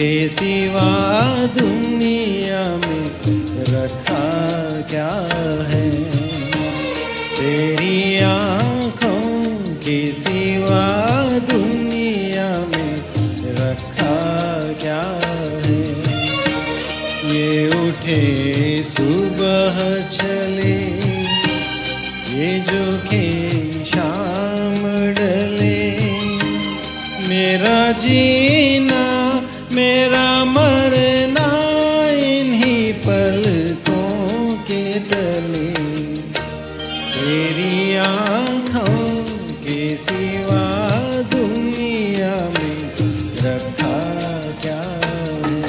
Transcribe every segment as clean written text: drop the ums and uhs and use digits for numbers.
के सिवा दुनिया में रखा क्या है। तेरी आँखों के सिवा दुनिया में रखा क्या है। ये उठे सुबह चले, ये जो के शाम डले, मेरा जीना मेरा मरना इन्हीं पलकों के तले। तेरी आँखों के सिवा दुनिया में रखा क्या है।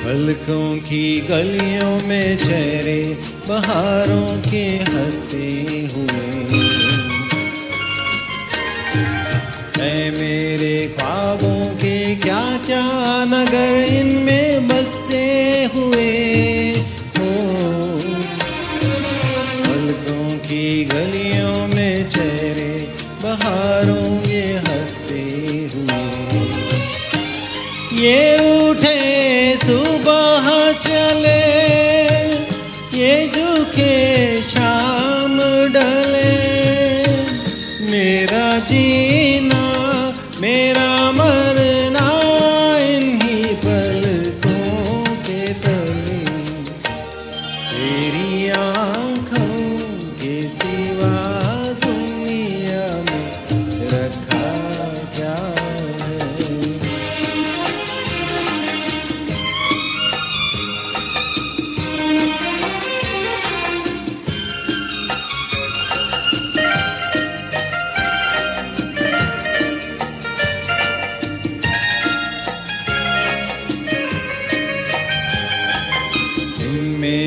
पलकों की गलियों में चेहरे बहारों के हंसते हुए, ऐ मेरे ख्वाबों के क्या क्या नगर इनमें बसते हुए हो। पलकों की गलियों में चेहरे बहारों के हंसते हुए, ये उठे सुबह चले, ये झुके शाम डले, मेरा जीना मेरा मरना इन्हीं पलकों के तले। तेरी आँखों के सिवा दुनिया में रखा क्या है।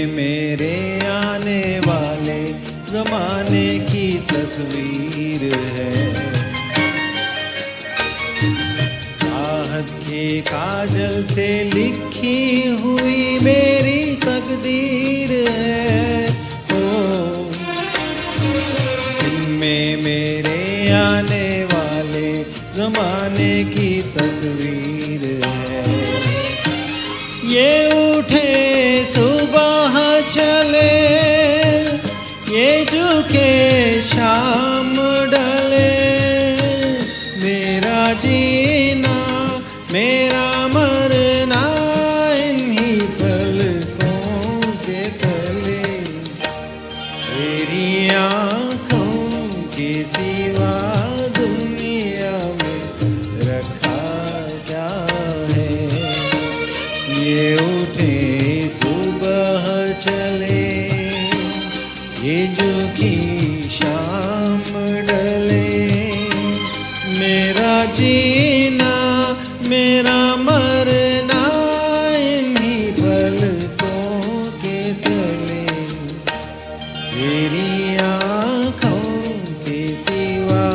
मेरे आने वाले ज़माने की तस्वीर है, चाहत के काजल से लिखी हुई मेरी तकदीर है। ओ इनमें मेरे आने वाले ज़माने की तस्वीर है। ये उठे सुबह चले, ये झुके शाम डले, मेरा जीना मेरा मरना इन्हीं पलकों के तले। तेरी आँखों के सिवा दुनिया में रखा क्या है। ये उठे सुबह चले, ये झुकी शाम डले, मेरा जीना मेरा मरना इन्हीं पलकों के तले। तेरी आँखों के सिवा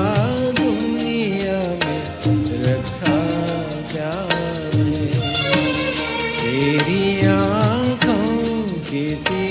दुनिया में रखा क्या है। तेरी आँखों के सिवा